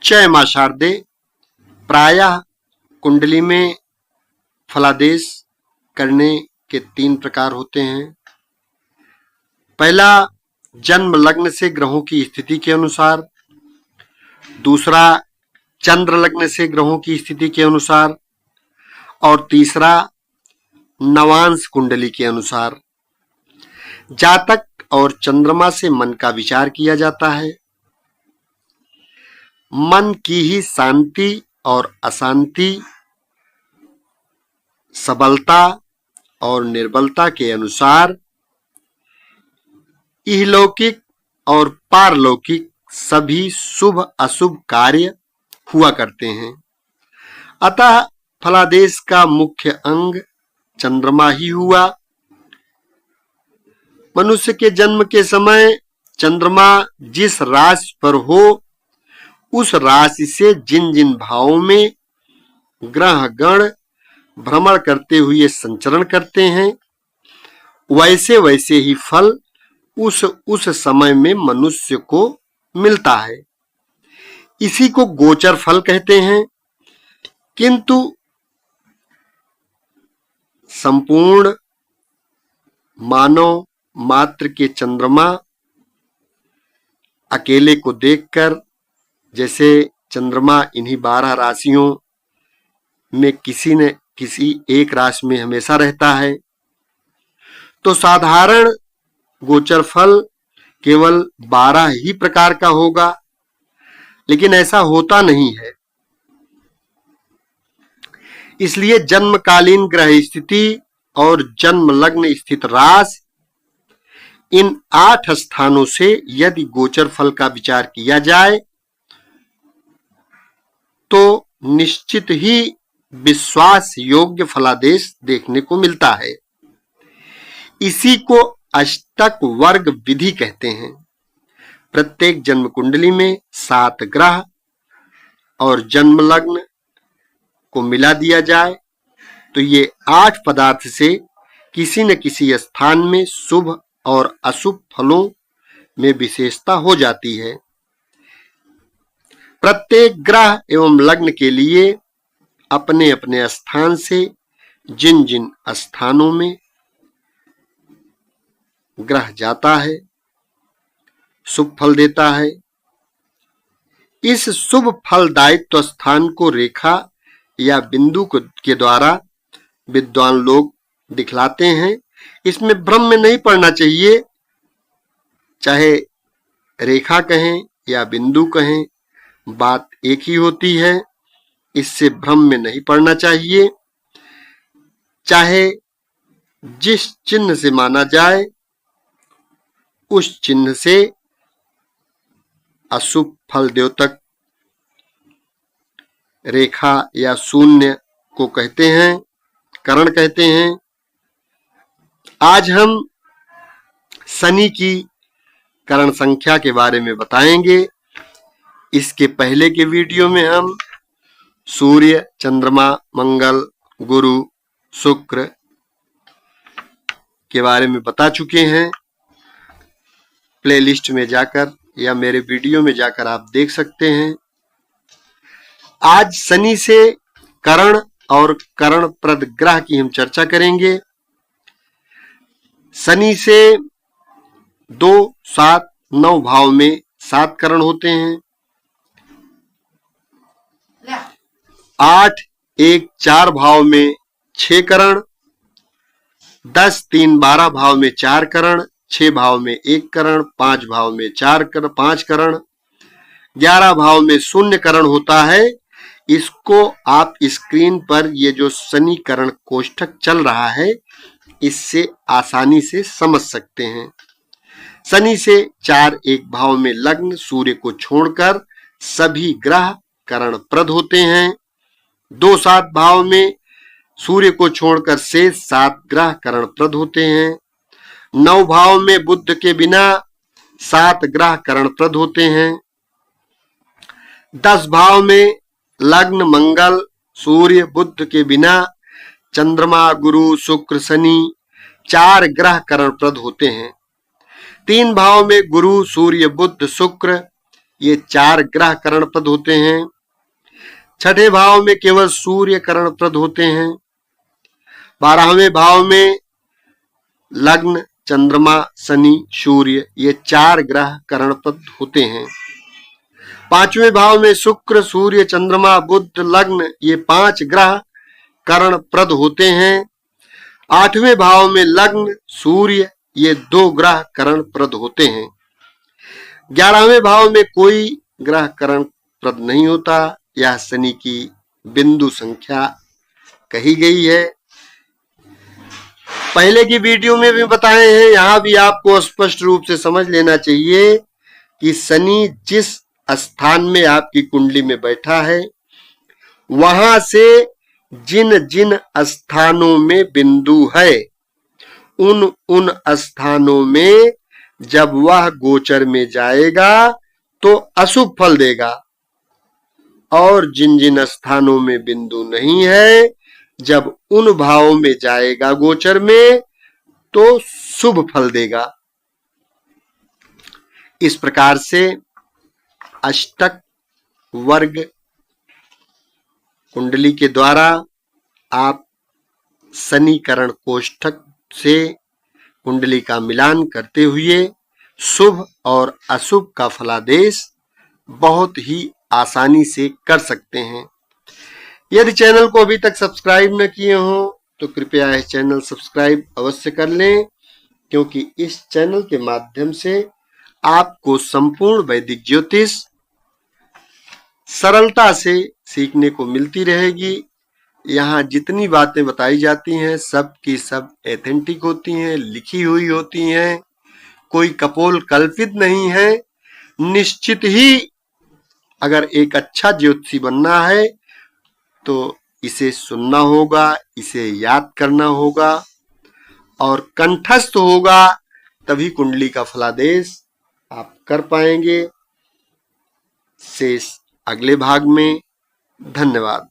जय मां शारदे। प्रायः कुंडली में फलादेश करने के 3 प्रकार होते हैं। पहला, जन्म लग्न से ग्रहों की स्थिति के अनुसार। दूसरा, चंद्र लग्न से ग्रहों की स्थिति के अनुसार। और तीसरा, नवांश कुंडली के अनुसार। जातक और चंद्रमा से मन का विचार किया जाता है। मन की ही शांति और अशांति, सबलता और निर्बलता के अनुसार इहलौकिक और पारलौकिक सभी शुभ अशुभ कार्य हुआ करते हैं। अतः फलादेश का मुख्य अंग चंद्रमा ही हुआ। मनुष्य के जन्म के समय चंद्रमा जिस राशि पर हो, उस राशि से जिन जिन भावों में ग्रह गण भ्रमण करते हुए संचरण करते हैं, वैसे वैसे ही फल उस समय में मनुष्य को मिलता है। इसी को गोचर फल कहते हैं। किंतु संपूर्ण मानव मात्र के चंद्रमा अकेले को देखकर, जैसे चंद्रमा इन्हीं 12 राशियों में किसी न किसी एक राशि में हमेशा रहता है, तो साधारण गोचर फल केवल 12 ही प्रकार का होगा। लेकिन ऐसा होता नहीं है। इसलिए जन्मकालीन ग्रह स्थिति और जन्म लग्न स्थित राशि, इन 8 स्थानों से यदि गोचर फल का विचार किया जाए तो निश्चित ही विश्वास योग्य फलादेश देखने को मिलता है। इसी को अष्टक वर्ग विधि कहते हैं। प्रत्येक जन्म कुंडली में 7 ग्रह और जन्म लग्न को मिला दिया जाए तो ये 8 पदार्थ से किसी न किसी स्थान में शुभ और अशुभ फलों में विशेषता हो जाती है। प्रत्येक ग्रह एवं लग्न के लिए अपने अपने स्थान से जिन जिन स्थानों में ग्रह जाता है, शुभ फल देता है। इस शुभ फलदायित्व स्थान को रेखा या बिंदु के द्वारा विद्वान लोग दिखलाते हैं। इसमें भ्रम में नहीं पड़ना चाहिए। चाहे रेखा कहें या बिंदु कहें, बात एक ही होती है। इससे भ्रम में नहीं पड़ना चाहिए। चाहे जिस चिन्ह से माना जाए, उस चिन्ह से अशुभ फल द्योतक रेखा या शून्य को कहते हैं, करण कहते हैं। आज हम शनि की करण संख्या के बारे में बताएंगे। इसके पहले के वीडियो में हम सूर्य, चंद्रमा, मंगल, गुरु, शुक्र के बारे में बता चुके हैं। प्लेलिस्ट में जाकर या मेरे वीडियो में जाकर आप देख सकते हैं। आज शनि से करण और करण प्रद ग्रह की हम चर्चा करेंगे। शनि से 2, 7, 9 भाव में 7 करण होते हैं। 8, 1, 4 भाव में 6 करण। 10, 3, 12 भाव में 4 करण। 6 भाव में 1 करण। 5 भाव में 5 करण। 11 भाव में 0 करण होता है। इसको आप स्क्रीन पर ये जो शनि करण कोष्ठक चल रहा है, इससे आसानी से समझ सकते हैं। शनि से 4, 1 भाव में लग्न सूर्य को छोड़कर सभी ग्रह करण प्रद होते हैं। 2, 7 भाव में सूर्य को छोड़कर शेष 7 ग्रह करण प्रद होते हैं। 9 भाव में बुध के बिना 7 ग्रह करण प्रद होते हैं। 10 भाव में लग्न मंगल सूर्य बुध के बिना चंद्रमा गुरु शुक्र शनि 4 ग्रह करण प्रद होते हैं। 3 भाव में गुरु सूर्य बुध शुक्र ये 4 ग्रह करणप्रद होते हैं। छठे भाव में केवल सूर्य करणप्रद होते हैं। 12वें भाव में लग्न, चंद्रमा, शनि, सूर्य, ये 4 ग्रह करणप्रद होते हैं। 5वें भाव में शुक्र, सूर्य, चंद्रमा, बुध, लग्न, ये 5 ग्रह करणप्रद होते हैं। 8वें भाव में लग्न, सूर्य, ये 2 ग्रह करणप्रद होते हैं। 11वें भाव में कोई ग्रह करणप्रद नहीं होता। यह शनि की बिंदु संख्या कही गई है। पहले की वीडियो में भी बताए हैं, यहां भी आपको स्पष्ट रूप से समझ लेना चाहिए कि शनि जिस स्थान में आपकी कुंडली में बैठा है, वहां से जिन जिन स्थानों में बिंदु है, उन स्थानों में जब वह गोचर में जाएगा तो अशुभ फल देगा, और जिन जिन स्थानों में बिंदु नहीं है, जब उन भावों में जाएगा गोचर में तो शुभ फल देगा। इस प्रकार से अष्टक वर्ग कुंडली के द्वारा आप शनिकरण कोष्ठक से कुंडली का मिलान करते हुए शुभ और अशुभ का फलादेश बहुत ही आसानी से कर सकते हैं। यदि चैनल को अभी तक सब्सक्राइब न किए हो तो कृपया यह चैनल सब्सक्राइब अवश्य कर लें, क्योंकि इस चैनल के माध्यम से आपको संपूर्ण वैदिक ज्योतिष सरलता से सीखने को मिलती रहेगी। यहाँ जितनी बातें बताई जाती हैं सब की सब एथेंटिक होती हैं, लिखी हुई होती हैं, कोई कपोल कल्पित नहीं है। निश्चित ही अगर एक अच्छा ज्योतिषी बनना है तो इसे सुनना होगा, इसे याद करना होगा और कंठस्थ होगा, तभी कुंडली का फलादेश आप कर पाएंगे। शेष अगले भाग में। धन्यवाद।